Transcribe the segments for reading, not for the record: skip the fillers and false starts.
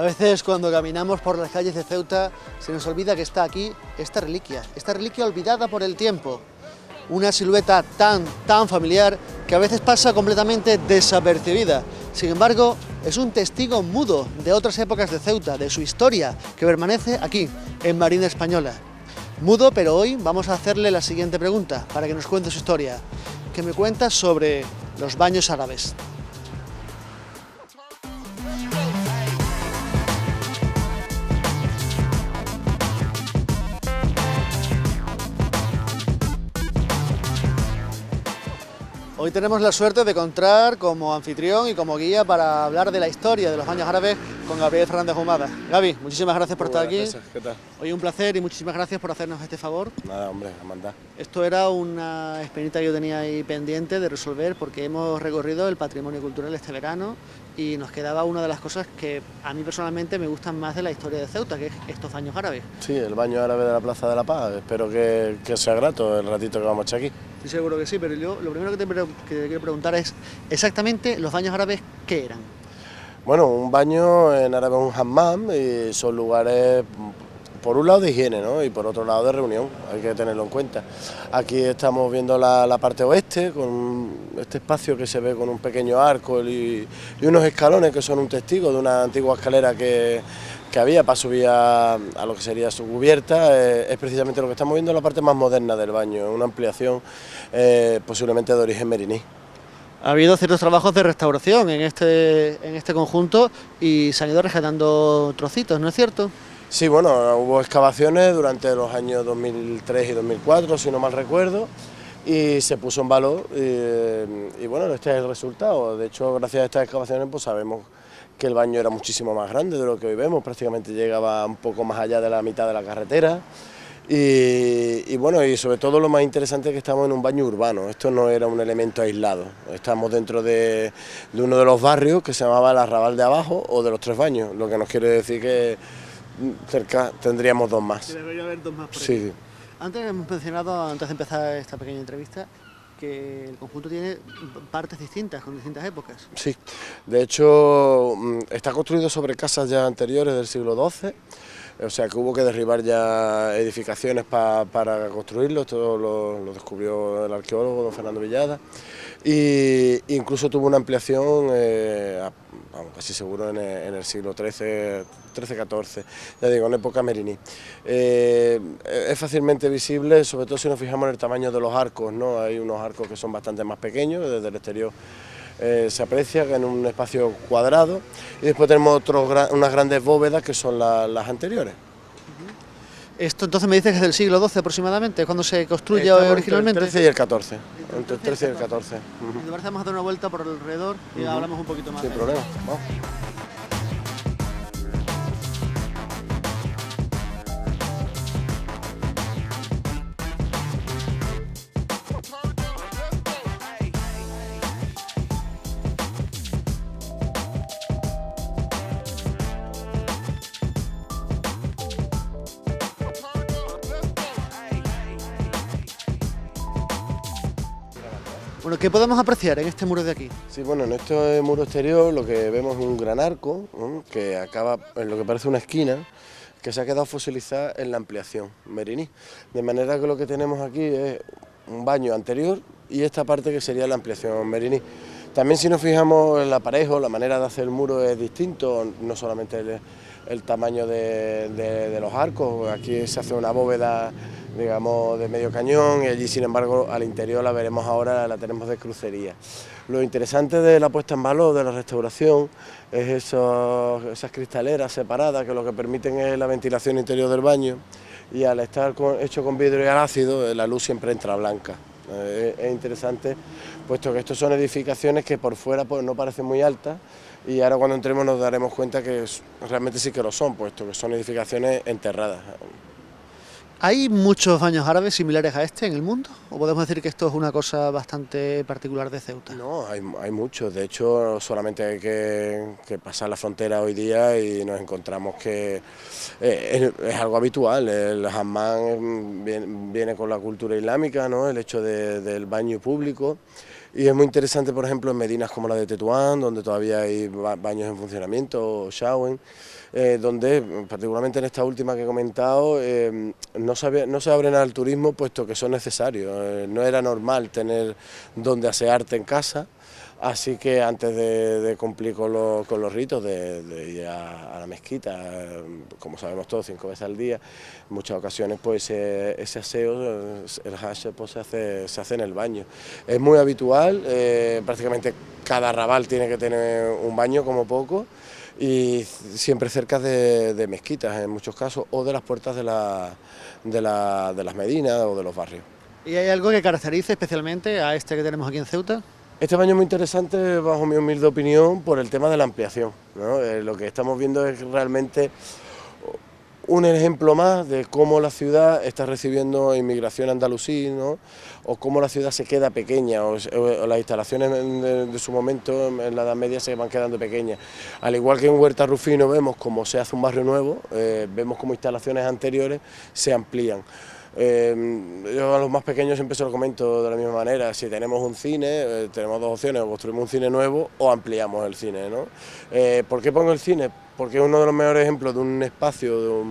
A veces cuando caminamos por las calles de Ceuta se nos olvida que está aquí esta reliquia olvidada por el tiempo. Una silueta tan familiar que a veces pasa completamente desapercibida. Sin embargo, es un testigo mudo de otras épocas de Ceuta, de su historia, que permanece aquí, en Marina Española. Mudo, pero hoy vamos a hacerle la siguiente pregunta, para que nos cuente su historia. Que me cuenta sobre los baños árabes. Hoy tenemos la suerte de contar como anfitrión y como guía para hablar de la historia de los baños árabes con Gabriel Fernández Humada. Gaby, muchísimas gracias por estar aquí. ¿Qué tal? Hoy un placer y muchísimas gracias por hacernos este favor. Nada, hombre, a mandar. Esto era una espinita que yo tenía ahí pendiente de resolver porque hemos recorrido el patrimonio cultural este verano y nos quedaba una de las cosas que a mí personalmente me gustan más de la historia de Ceuta, que es estos baños árabes. Sí, el baño árabe de la Plaza de la Paz. Espero que sea grato el ratito que vamos a echar aquí. Estoy seguro que sí, pero yo lo primero que te quiero preguntar es exactamente los baños árabes, ¿qué eran? Bueno, un baño en árabe es un hammam y son lugares, por un lado de higiene, ¿no? Y por otro lado de reunión, hay que tenerlo en cuenta. Aquí estamos viendo la parte oeste, con este espacio que se ve con un pequeño arco y unos escalones que son un testigo de una antigua escalera que había para subir a lo que sería su cubierta. Es precisamente lo que estamos viendo en la parte más moderna del baño, una ampliación posiblemente de origen meriní. Ha habido ciertos trabajos de restauración en este conjunto y se han ido rescatando trocitos, ¿no es cierto? Sí, bueno, hubo excavaciones durante los años 2003 y 2004, si no mal recuerdo, y se puso en valor y bueno, este es el resultado. De hecho, gracias a estas excavaciones pues sabemos que el baño era muchísimo más grande de lo que hoy vemos, prácticamente llegaba un poco más allá de la mitad de la carretera. Y bueno, y sobre todo lo más interesante es que estamos en un baño urbano, esto no era un elemento aislado, estamos dentro de uno de los barrios que se llamaba el Arrabal de Abajo o de los Tres Baños, lo que nos quiere decir que cerca tendríamos dos más. Que debería haber dos más por aquí. Sí. Antes hemos mencionado, antes de empezar esta pequeña entrevista, que el conjunto tiene partes distintas, con distintas épocas. Sí, de hecho está construido sobre casas ya anteriores del siglo XII, o sea que hubo que derribar ya edificaciones para construirlo. Esto lo descubrió el arqueólogo don Fernando Villada, e incluso tuvo una ampliación, casi seguro en el siglo XIII-XIV, ya digo, en época meriní. Es fácilmente visible, sobre todo si nos fijamos en el tamaño de los arcos, ¿no? Hay unos arcos que son bastante más pequeños, desde el exterior se aprecia que en un espacio cuadrado, y después tenemos unas grandes bóvedas que son las anteriores. Esto entonces me dices que es del siglo XII aproximadamente, cuando se construye originalmente. Entre el 13 y el 14. Entre el 13 y el 14. Me parece vamos a dar una vuelta por alrededor y hablamos un poquito más. Sin problema, vamos. Bueno, ¿qué podemos apreciar en este muro de aquí? Sí, bueno, en este muro exterior lo que vemos es un gran arco, ¿no? Que acaba en lo que parece una esquina, que se ha quedado fosilizada en la ampliación meriní. De manera que lo que tenemos aquí es un baño anterior y esta parte que sería la ampliación meriní. También si nos fijamos en el aparejo, la manera de hacer el muro es distinto, no solamente el tamaño de los arcos. Aquí se hace una bóveda, digamos, de medio cañón, y allí sin embargo al interior la veremos ahora, la tenemos de crucería. Lo interesante de la puesta en valor de la restauración es esas cristaleras separadas que lo que permiten es la ventilación interior del baño, y al estar hecho con vidrio y ácido la luz siempre entra blanca. Es interesante, puesto que estos son edificaciones que por fuera pues, no parecen muy altas, y ahora cuando entremos nos daremos cuenta que realmente sí que lo son, puesto que son edificaciones enterradas. ¿Hay muchos baños árabes similares a este en el mundo? ¿O podemos decir que esto es una cosa bastante particular de Ceuta? No, hay muchos. De hecho, solamente hay que pasar la frontera hoy día y nos encontramos que es algo habitual. El hammam viene con la cultura islámica, ¿no? El hecho del baño público. Y es muy interesante, por ejemplo, en medinas como la de Tetuán, donde todavía hay baños en funcionamiento, o Shawen, donde, particularmente en esta última que he comentado, no se abren al turismo puesto que son necesarios. No era normal tener donde asearte en casa, así que antes de cumplir con los ritos de ir a la mezquita, como sabemos todos, 5 veces al día, en muchas ocasiones pues ese aseo, el hajj, pues, se hace en el baño. Es muy habitual, prácticamente cada arrabal tiene que tener un baño como poco, y siempre cerca de mezquitas en muchos casos, o de las puertas de las medinas o de los barrios. ¿Y hay algo que caracterice especialmente a este que tenemos aquí en Ceuta? Este baño es muy interesante, bajo mi humilde opinión, por el tema de la ampliación, ¿no? Lo que estamos viendo es realmente un ejemplo más de cómo la ciudad está recibiendo inmigración andalusí, ¿no? O cómo la ciudad se queda pequeña, o las instalaciones de su momento en la Edad Media se van quedando pequeñas. Al igual que en Huerta Rufino vemos cómo se hace un barrio nuevo, vemos cómo instalaciones anteriores se amplían. Yo a los más pequeños siempre se lo comento de la misma manera: si tenemos un cine, tenemos dos opciones: o construimos un cine nuevo o ampliamos el cine, ¿no? ¿Por qué pongo el cine? Porque es uno de los mejores ejemplos de un espacio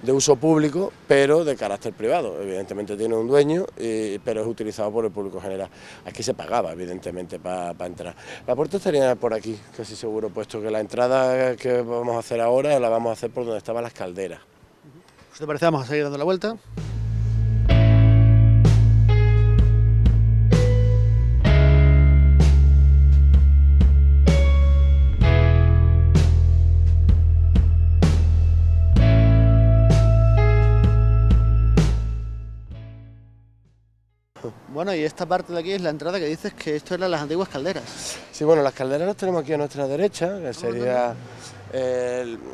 de uso público, pero de carácter privado. Evidentemente tiene un dueño, pero es utilizado por el público general. Aquí se pagaba, evidentemente, para entrar. La puerta estaría por aquí, casi seguro, puesto que la entrada que vamos a hacer ahora la vamos a hacer por donde estaban las calderas. Si te parece, vamos a seguir dando la vuelta. Bueno, y esta parte de aquí es la entrada que dices que esto eran las antiguas calderas. Sí, bueno, las calderas las tenemos aquí a nuestra derecha, que sería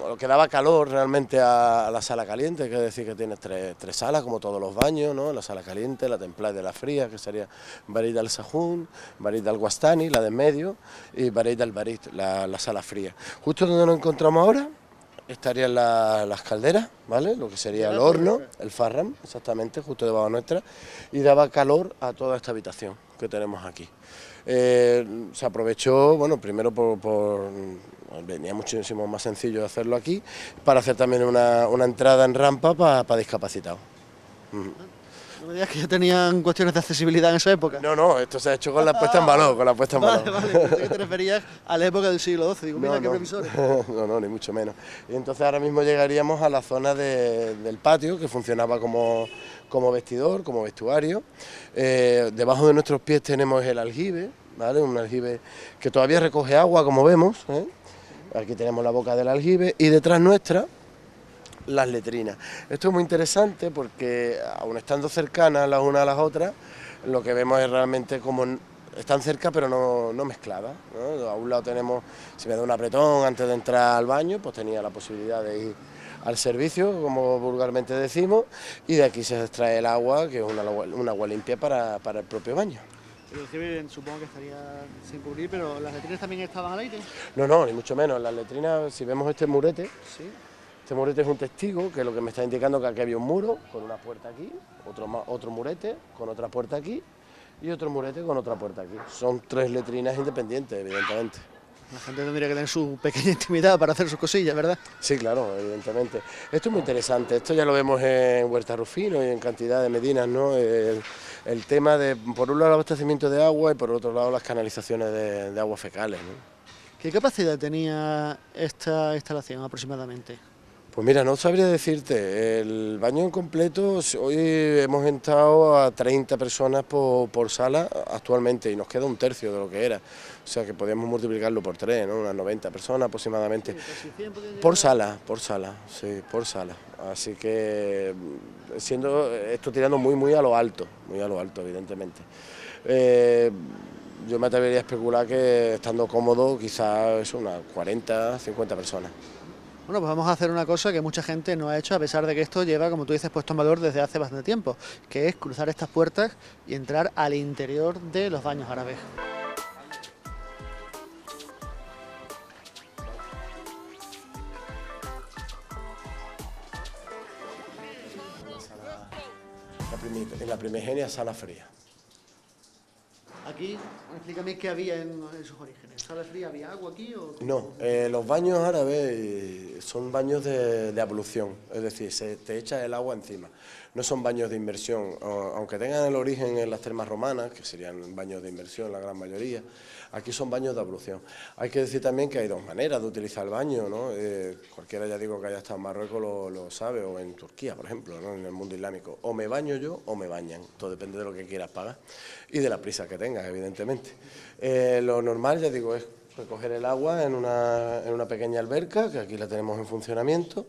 lo que daba calor realmente a la sala caliente, que es decir, que tiene tres salas, como todos los baños, ¿no? La sala caliente, la templada y la fría, que sería Barit al-Sahún, Barit al-Wastani, la de en medio, y Barit al-Barit, la sala fría. Justo donde nos encontramos ahora estarían las calderas, ¿vale? Lo que sería el horno, el farram, exactamente, justo debajo nuestra, y daba calor a toda esta habitación que tenemos aquí. Se aprovechó, bueno, primero venía muchísimo más sencillo hacerlo aquí, para hacer también una entrada en rampa para discapacitados. No me digas que ya tenían cuestiones de accesibilidad en esa época. No, esto se ha hecho con la puesta en valor, Vale, pensé que te referías a la época del siglo XII, digo, mira qué previsores. No, ni mucho menos. Y entonces ahora mismo llegaríamos a la zona del patio, que funcionaba como vestidor, como vestuario. Debajo de nuestros pies tenemos el aljibe, ¿vale? Un aljibe que todavía recoge agua, como vemos, ¿eh? Aquí tenemos la boca del aljibe, y detrás nuestra las letrinas. Esto es muy interesante porque, aun estando cercanas las unas a las otras, lo que vemos es realmente como están cerca pero no mezcladas, ¿no? A un lado tenemos, si me da un apretón antes de entrar al baño, pues tenía la posibilidad de ir al servicio, como vulgarmente decimos, y de aquí se extrae el agua, que es un agua limpia para el propio baño. El aljibe supongo que estaría sin cubrir, pero ¿las letrinas también estaban al aire? No, ni mucho menos. Las letrinas, si vemos este murete, Sí. Este murete es un testigo, que es lo que me está indicando que aquí había un muro con una puerta aquí, otro murete con otra puerta aquí y otro murete con otra puerta aquí. Son 3 letrinas independientes, evidentemente. La gente tendría que tener su pequeña intimidad para hacer sus cosillas, ¿verdad? Sí, claro, evidentemente. Esto es muy interesante, esto ya lo vemos en Huerta Rufino y en cantidad de medinas, ¿no? El tema de, por un lado, el abastecimiento de agua y por otro lado, las canalizaciones de aguas fecales, ¿no? ¿Qué capacidad tenía esta instalación aproximadamente? Pues mira, no sabría decirte, el baño en completo, hoy hemos entrado a 30 personas por sala actualmente y nos queda un tercio de lo que era, o sea que podríamos multiplicarlo por 3, ¿no? Unas 90 personas aproximadamente, por sala, sí, por sala, así que esto tirando muy a lo alto, evidentemente. Yo me atrevería a especular que estando cómodo quizás es unas 40, 50 personas. Bueno, pues vamos a hacer una cosa que mucha gente no ha hecho, a pesar de que esto lleva, como tú dices, puesto en valor desde hace bastante tiempo, que es cruzar estas puertas y entrar al interior de los baños árabes. En la primigenia sala fría. Aquí, explícame qué había en sus orígenes. ¿Sala fría, había agua aquí o...? No, los baños árabes son baños de ablución, es decir, se te echa el agua encima. No son baños de inmersión, aunque tengan el origen en las termas romanas, que serían baños de inmersión la gran mayoría, aquí son baños de ablución. Hay que decir también que hay dos maneras de utilizar el baño, ¿no? Cualquiera, ya digo, que haya estado en Marruecos lo sabe, o en Turquía, por ejemplo, ¿no? En el mundo islámico. O me baño yo o me bañan, todo depende de lo que quieras pagar y de la prisa que tengas, evidentemente. Lo normal, ya digo, es recoger el agua en una pequeña alberca, que aquí la tenemos en funcionamiento,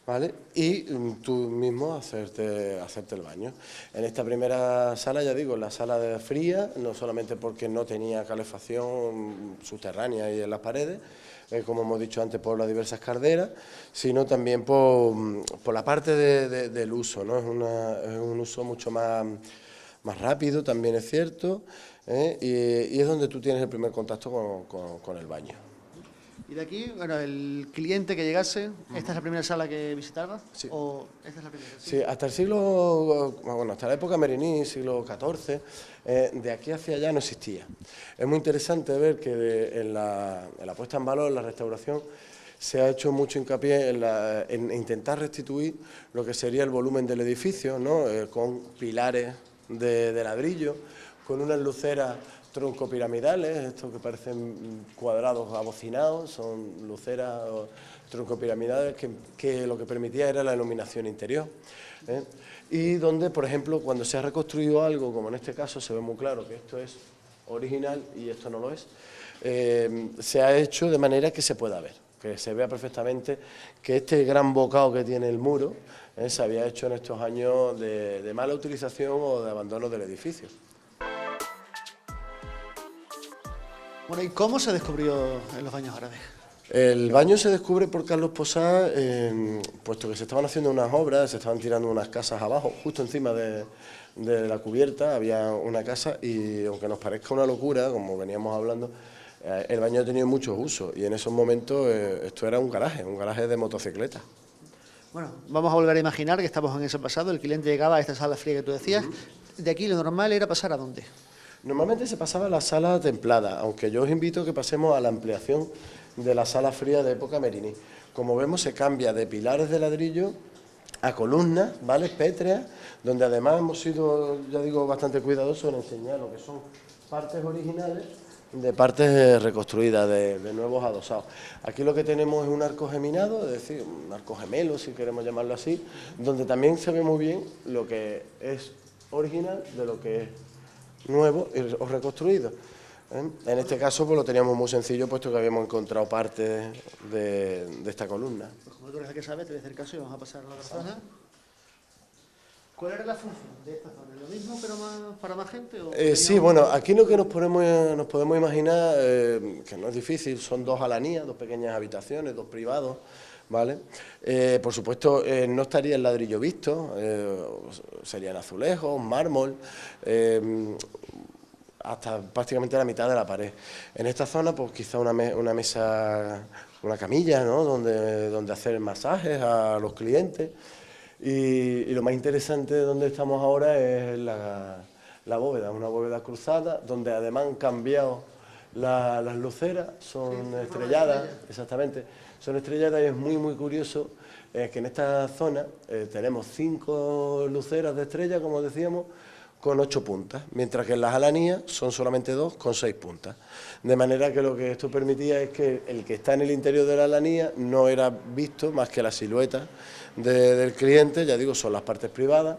¿vale? Y tú mismo hacerte el baño. En esta primera sala, ya digo, la sala de fría, no solamente porque no tenía calefacción subterránea y en las paredes, como hemos dicho antes, por las diversas calderas, sino también por la parte del uso, ¿no? Es un uso mucho más rápido, también es cierto, y es donde tú tienes el primer contacto con el baño. Y de aquí, bueno, el cliente que llegase, ¿esta es la primera sala que visitaba? Sí. ¿O esta es la primera? Sí, hasta el siglo, bueno, hasta la época meriní, siglo XIV, de aquí hacia allá no existía. Es muy interesante ver que en la puesta en valor, en la restauración, se ha hecho mucho hincapié en intentar restituir lo que sería el volumen del edificio, ¿no? Con pilares de ladrillo, con unas luceras troncopiramidales, estos que parecen cuadrados abocinados, son luceras troncopiramidales que lo que permitía era la iluminación interior. Y donde, por ejemplo, cuando se ha reconstruido algo, como en este caso, se ve muy claro que esto es original y esto no lo es, se ha hecho de manera que se pueda ver, que se vea perfectamente que este gran bocado que tiene el muro se había hecho en estos años de mala utilización o de abandono del edificio. Bueno, ¿y cómo se descubrió en los baños árabes? El baño se descubre por Carlos Posada, puesto que se estaban haciendo unas obras, se estaban tirando unas casas abajo, justo encima de la cubierta había una casa y aunque nos parezca una locura, como veníamos hablando, el baño ha tenido muchos usos y en esos momentos esto era un garaje de motocicletas. Bueno, vamos a volver a imaginar que estamos en ese pasado, el cliente llegaba a esta sala fría que tú decías, de aquí lo normal era pasar ¿a dónde? Normalmente se pasaba a la sala templada, aunque yo os invito a que pasemos a la ampliación de la sala fría de época meriní. Como vemos, se cambia de pilares de ladrillo a columnas, ¿vale?, pétreas, donde además hemos sido, ya digo, bastante cuidadosos en enseñar lo que son partes originales de partes reconstruidas, de nuevos adosados. Aquí lo que tenemos es un arco geminado, es decir, un arco gemelo, si queremos llamarlo así, donde también se ve muy bien lo que es original de lo que es nuevo o reconstruido. En este caso pues lo teníamos muy sencillo, puesto que habíamos encontrado partes de esta columna. Pues como tú eres el que sabes, te voy a hacer caso y vamos a pasar a la otra zona. ¿Cuál era la función de esta zona? ¿Lo mismo pero para más gente? ¿O sí, bueno, aquí lo que nos podemos imaginar, que no es difícil, son dos alanías, dos pequeñas habitaciones, dos privados, ¿vale? Por supuesto, no estaría el ladrillo visto, serían azulejos, mármol, hasta prácticamente la mitad de la pared. En esta zona, pues quizá una mesa, una camilla, ¿no?, donde hacer masajes a los clientes. Y lo más interesante de donde estamos ahora es la bóveda, una bóveda cruzada, donde además han cambiado las luceras, son estrelladas, exactamente, son estrelladas y es muy muy curioso que en esta zona tenemos 5 luceras de estrella, como decíamos, con 8 puntas, mientras que en las alanías son solamente 2 con 6 puntas. De manera que lo que esto permitía es que el que está en el interior de la alanía no era visto más que la silueta del cliente, ya digo, son las partes privadas,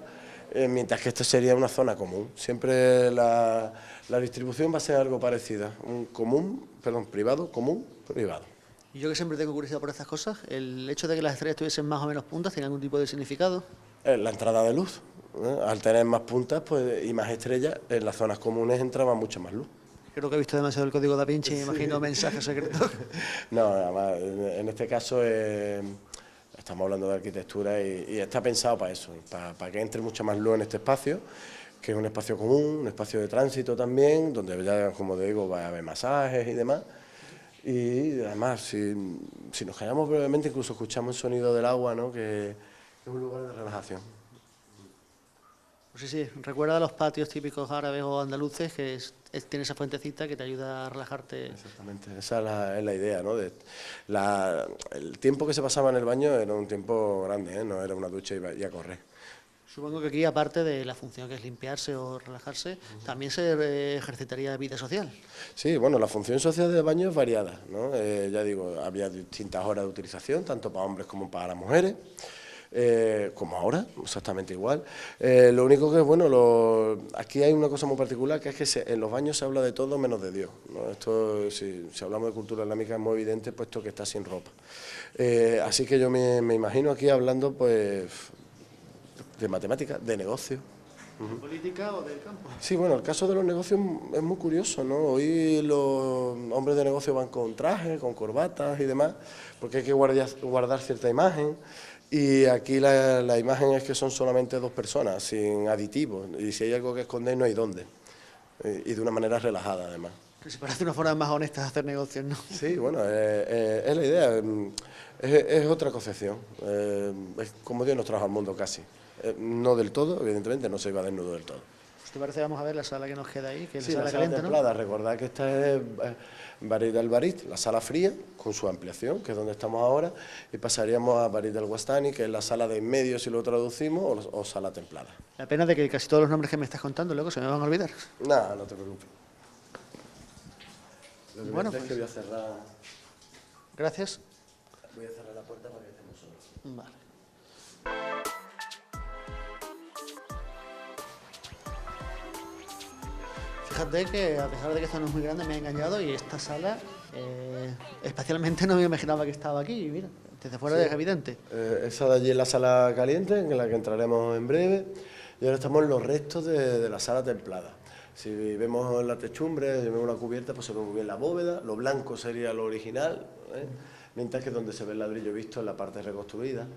mientras que esta sería una zona común. Siempre la distribución va a ser algo parecida, privado, común, privado. Y yo que siempre tengo curiosidad por estas cosas, el hecho de que las estrellas tuviesen más o menos puntas, ¿tiene algún tipo de significado? La entrada de luz. Al tener más puntas pues, y más estrellas, en las zonas comunes entraba mucha más luz. Creo que he visto demasiado el código Da Vinci y me imagino mensajes secretos. No, además, en este caso estamos hablando de arquitectura y está pensado para eso, para que entre mucha más luz en este espacio, que es un espacio común, un espacio de tránsito también, donde ya, como te digo, va a haber masajes y demás. Y además, si nos callamos brevemente, incluso escuchamos el sonido del agua, ¿no?, que es un lugar de relajación. Pues sí, recuerda a los patios típicos árabes o andaluces que tiene esa fuentecita que te ayuda a relajarte. Exactamente, esa es la idea, ¿no? El tiempo que se pasaba en el baño era un tiempo grande, ¿eh? No era una ducha y a correr. Supongo que aquí, aparte de la función que es limpiarse o relajarse, también se ejercitaría vida social. Sí, bueno, la función social del baño es variada, ¿no? Ya digo, había distintas horas de utilización, tanto para hombres como para las mujeres. Como ahora, exactamente igual. Lo único que, bueno, aquí hay una cosa muy particular, que es que en los baños se habla de todo menos de Dios, ¿no? Esto, si hablamos de cultura islámica, es muy evidente, puesto que está sin ropa. Así que yo me imagino aquí hablando, pues, de matemáticas, de negocio. ¿Política o del campo? Sí, bueno, el caso de los negocios es muy curioso, ¿no? Hoy los hombres de negocio van con trajes, con corbatas y demás, porque hay que guardar cierta imagen. Y aquí la imagen es que son solamente dos personas, sin aditivos, y si hay algo que esconder no hay dónde, y de una manera relajada además. Que se parece una forma más honesta de hacer negocios, ¿no? Sí, bueno, es la idea, es otra concepción, es como Dios nos trajo al mundo casi. No del todo, evidentemente, no se iba desnudo del todo. ¿Te parece? Vamos a ver la sala que nos queda ahí, que es Sí, la la sala sala caliente, templada, ¿no? recordad que esta es Barit del Barit, la sala fría, con su ampliación, que es donde estamos ahora, y pasaríamos a Barit del Wastani, que es la sala de en medio, si lo traducimos, o sala templada. La pena de que casi todos los nombres que me estás contando luego se me van a olvidar. Nada, no te preocupes. Lo que Bueno, voy a hacer es que voy a cerrar... Gracias. Voy a cerrar la puerta para que estemos solos. Vale. Fíjate que a pesar de que esto no es muy grande, me ha engañado y esta sala, especialmente no me imaginaba que estaba aquí. Y mira, desde fuera Sí. es evidente. Esa de allí es la sala caliente, en la que entraremos en breve, y ahora estamos en los restos de la sala templada. Si vemos la techumbre, si vemos la cubierta, pues se ve muy bien la bóveda, lo blanco sería lo original, ¿eh? Mientras que donde se ve el ladrillo visto es la parte reconstruida,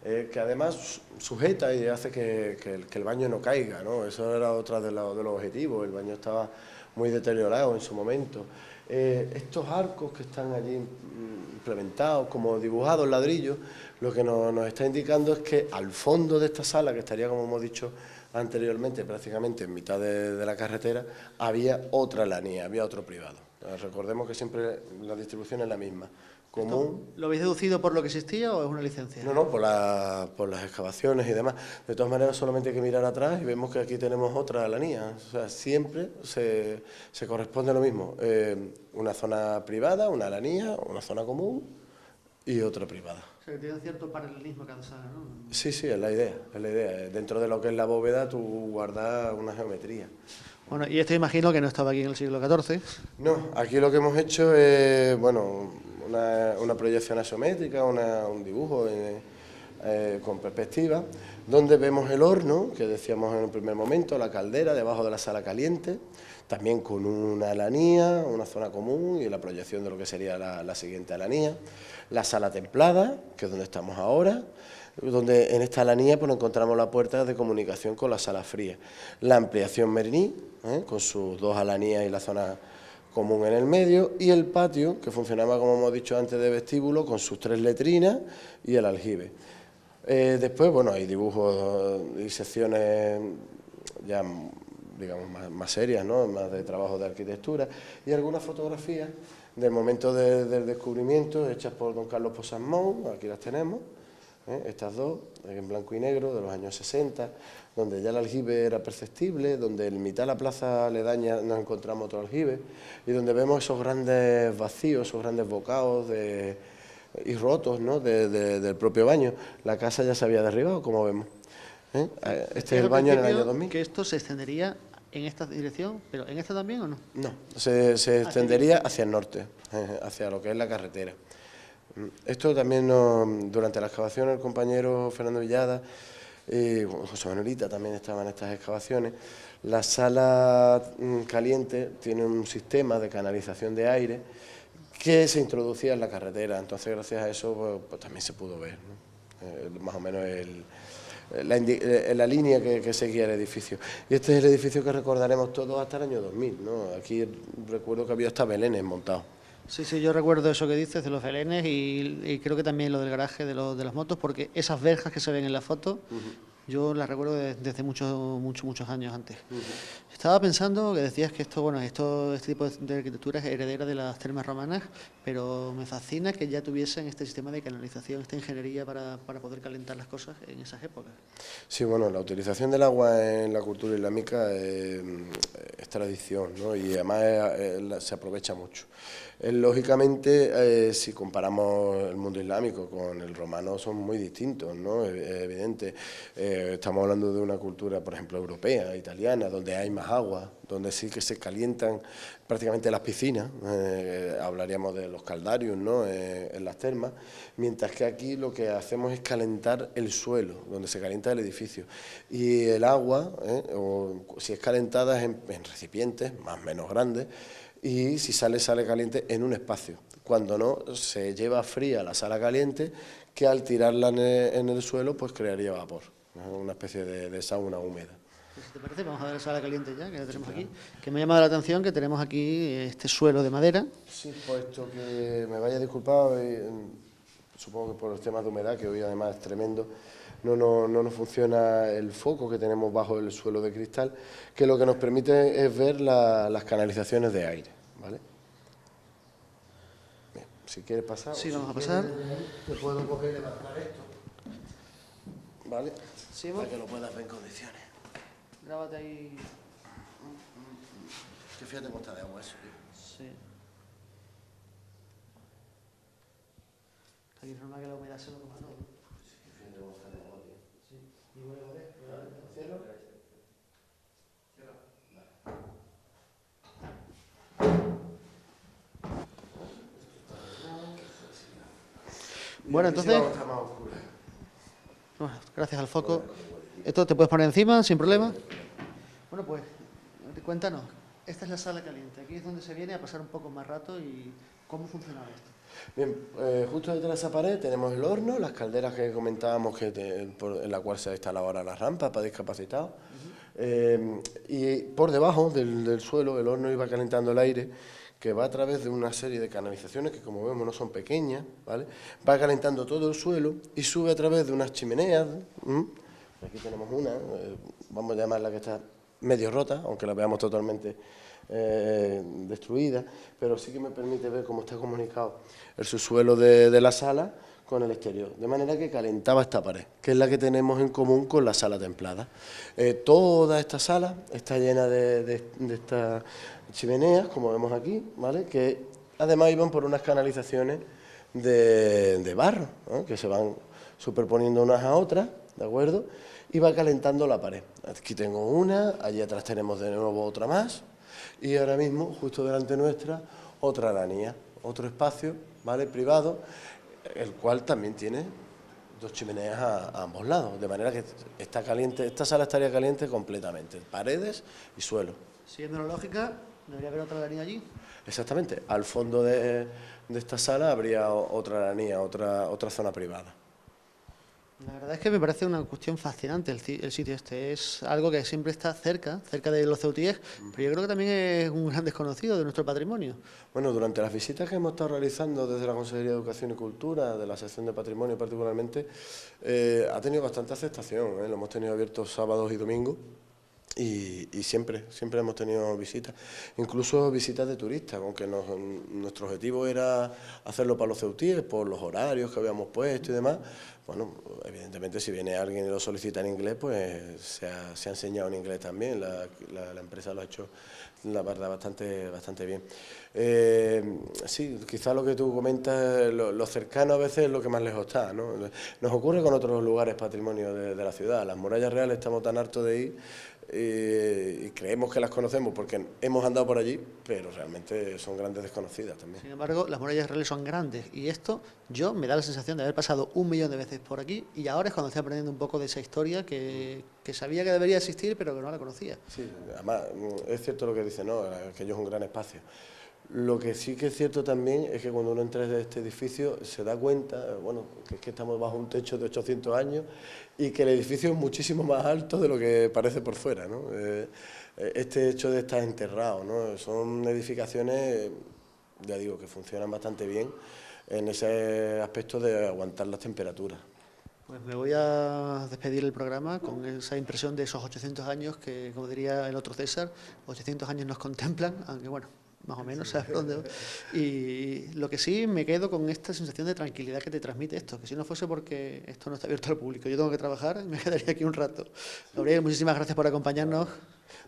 que además sujeta y hace que el baño no caiga, ¿no? Eso era otro de los objetivos, el baño estaba muy deteriorado en su momento. Estos arcos que están allí implementados, como dibujados en ladrillo, lo que nos está indicando es que al fondo de esta sala, que estaría, como hemos dicho anteriormente, prácticamente en mitad de la carretera, había otra lanía, había otro privado. Recordemos que siempre la distribución es la misma. Común. ¿Lo habéis deducido por lo que existía o es una licencia? No, por las excavaciones y demás. De todas maneras, solamente hay que mirar atrás y vemos que aquí tenemos otra lanía. O sea, siempre se corresponde a lo mismo. Una zona privada, una lanía, una zona común y otra privada. O sea, que tiene cierto paralelismo cada sala, ¿no? Sí, es la idea, es la idea. Dentro de lo que es la bóveda, tú guardas una geometría. Bueno, y esto imagino que no estaba aquí en el siglo XIV. No, aquí lo que hemos hecho es, bueno, una proyección asométrica, un dibujo con perspectiva, donde vemos el horno, que decíamos en un primer momento, la caldera debajo de la sala caliente, también con una alanía, una zona común y la proyección de lo que sería la siguiente alanía, la sala templada, que es donde estamos ahora, donde en esta alanía pues, encontramos la puerta de comunicación con la sala fría, la ampliación Meriní, con sus dos alanías y la zona común en el medio, y el patio, que funcionaba, como hemos dicho antes, de vestíbulo, con sus 3 letrinas y el aljibe. Después, bueno, hay dibujos y secciones ya, digamos, más serias, ¿no? Más de trabajo de arquitectura, y algunas fotografías del momento del descubrimiento, hechas por don Carlos Posamón, aquí las tenemos, estas dos, en blanco y negro, de los años 60, donde ya el aljibe era perceptible, donde en mitad de la plaza aledaña nos encontramos otro aljibe, y donde vemos esos grandes vacíos, esos grandes bocados y rotos, ¿no? del propio baño. La casa ya se había derribado, como vemos. Este es el baño en el año 2000. Que esto se extendería en esta dirección, pero ¿en esta también o no? No, se extendería hacia el norte, hacia lo que es la carretera. Esto también durante la excavación el compañero Fernando Villada y José Manuelita también estaban en estas excavaciones. La sala caliente tiene un sistema de canalización de aire que se introducía en la carretera, entonces gracias a eso pues también se pudo ver, ¿no? Más o menos la línea que seguía el edificio. Y este es el edificio que recordaremos todos hasta el año 2000, ¿no? Aquí recuerdo que había hasta belenes montados. Sí, yo recuerdo eso que dices de los belenes y creo que también lo del garaje de las motos, porque esas verjas que se ven en la foto Yo la recuerdo desde muchos años antes. Estaba pensando que decías que este tipo de arquitectura es heredera de las termas romanas, pero me fascina que ya tuviesen este sistema de canalización, esta ingeniería para poder calentar las cosas en esas épocas. Sí, bueno, la utilización del agua en la cultura islámica es tradición, ¿no? Y además se aprovecha mucho. Lógicamente, si comparamos el mundo islámico con el romano, son muy distintos, ¿no? Es evidente. Estamos hablando de una cultura, por ejemplo, europea, italiana, donde hay más agua, donde sí que se calientan prácticamente las piscinas, hablaríamos de los caldarios, ¿no? En las termas, mientras que aquí lo que hacemos es calentar el suelo, donde se calienta el edificio. Y el agua, o si es calentada, es en recipientes más o menos grandes, y si sale caliente en un espacio. Cuando no, se lleva fría la sala caliente, que al tirarla en el suelo, pues crearía vapor, ¿no? Una especie de sauna húmeda. Pues si te parece, vamos a ver la sala caliente ya, que la tenemos aquí. Que me ha llamado la atención que tenemos aquí este suelo de madera. Sí, puesto que me vaya a disculpar, supongo que por los temas de humedad, que hoy además es tremendo, no nos funciona el foco que tenemos bajo el suelo de cristal, que lo que nos permite es ver las canalizaciones de aire, ¿vale? Bien, si quieres pasar... Sí, vamos a pasar. Te puedo coger y levantar esto, ¿vale? Sí, para que lo puedas ver en condiciones. Grábate ahí. Que fíjate cómo está de agua eso, tío. Sí. Aquí es normal que la humedad se lo coma todo. Fíjate cómo está de agua, tío. Sí. Y vuelve a ver. ¿Cielo? Bueno, entonces, gracias al foco. ¿Esto te puedes poner encima sin problema? Bueno, pues, cuéntanos. Esta es la sala caliente. Aquí es donde se viene a pasar un poco más rato y cómo funcionaba esto. Bien, justo detrás de esa pared tenemos el horno, las calderas que comentábamos en la cual se ha instalado ahora la rampa para discapacitados. Y por debajo del suelo el horno iba calentando el aire, que va a través de una serie de canalizaciones que, como vemos, no son pequeñas, ¿vale? Va calentando todo el suelo y sube a través de unas chimeneas. Aquí tenemos una, vamos a llamarla, que está medio rota, aunque la veamos totalmente destruida, pero sí que me permite ver cómo está comunicado el subsuelo de la sala con el exterior, de manera que calentaba esta pared, que es la que tenemos en común con la sala templada. Toda esta sala está llena de estas chimeneas, como vemos aquí, ¿vale? Que además iban por unas canalizaciones de barro, ¿no? Que se van superponiendo unas a otras, ¿de acuerdo? Y va calentando la pared. Aquí tengo una, allí atrás tenemos de nuevo otra más, y ahora mismo, justo delante nuestra, otra aranía, otro espacio, ¿vale? Privado, el cual también tiene dos chimeneas a ambos lados, de manera que está caliente, esta sala estaría caliente completamente, paredes y suelo. Siguiendo la lógica, debería haber otra aranía allí. Exactamente, al fondo de esta sala habría otra aranía, otra zona privada. La verdad es que me parece una cuestión fascinante el sitio este. Es algo que siempre está cerca de los ceutíes, pero yo creo que también es un gran desconocido de nuestro patrimonio. Bueno, durante las visitas que hemos estado realizando desde la Consejería de Educación y Cultura, de la sección de Patrimonio particularmente, ha tenido bastante aceptación, Lo hemos tenido abierto sábados y domingos. Y siempre hemos tenido visitas, incluso visitas de turistas, aunque nuestro objetivo era hacerlo para los ceutíes, por los horarios que habíamos puesto y demás. Bueno, evidentemente si viene alguien y lo solicita en inglés, pues se ha enseñado en inglés también, la empresa lo ha hecho, la verdad, bastante bien. Sí, quizás lo que tú comentas, lo cercano a veces es lo que más lejos está, ¿no? Nos ocurre con otros lugares patrimonio de la ciudad. Las murallas reales estamos tan hartos de ir y creemos que las conocemos porque hemos andado por allí, pero realmente son grandes desconocidas también. Sin embargo, las murallas reales son grandes y esto me da la sensación de haber pasado 1.000.000 de veces por aquí y ahora es cuando estoy aprendiendo un poco de esa historia que sabía que debería existir pero que no la conocía. Sí, además es cierto lo que dice, ¿no? Que es un gran espacio. Lo que sí que es cierto también es que cuando uno entra en este edificio se da cuenta, bueno, que es que estamos bajo un techo de 800 años y que el edificio es muchísimo más alto de lo que parece por fuera, ¿no? Este hecho de estar enterrado, ¿no? Son edificaciones, ya digo, que funcionan bastante bien en ese aspecto de aguantar las temperaturas. Pues me voy a despedir el programa con esa impresión de esos 800 años que, como diría el otro César, 800 años nos contemplan, aunque bueno, más o menos, ¿sabes dónde voy? Y lo que sí, me quedo con esta sensación de tranquilidad que te transmite esto, que si no fuese porque esto no está abierto al público, yo tengo que trabajar, me quedaría aquí un rato. Gabriel, muchísimas gracias por acompañarnos.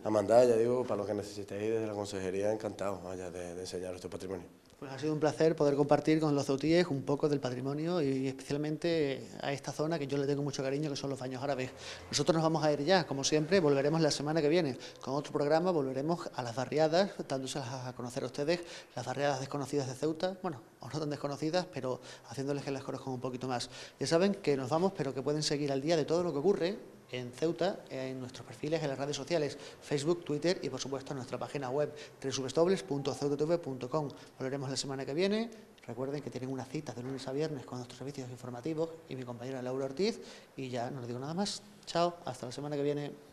Amanda, ya digo, para lo que necesitéis desde la consejería, encantado vaya, de enseñar nuestro patrimonio. Pues ha sido un placer poder compartir con los ceutíes un poco del patrimonio y especialmente a esta zona que yo le tengo mucho cariño, que son los Baños Árabes. Nosotros nos vamos a ir ya, como siempre, volveremos la semana que viene con otro programa, volveremos a las barriadas, dándoselas a conocer a ustedes, las barriadas desconocidas de Ceuta, bueno, o no tan desconocidas, pero haciéndoles que las conozcan un poquito más. Ya saben que nos vamos, pero que pueden seguir al día de todo lo que ocurre en Ceuta, en nuestros perfiles, en las redes sociales, Facebook, Twitter y por supuesto en nuestra página web www.ceutatv.com. Volveremos la semana que viene. Recuerden que tienen una cita de lunes a viernes con nuestros servicios informativos y mi compañera Laura Ortiz. Y ya no les digo nada más. Chao, hasta la semana que viene.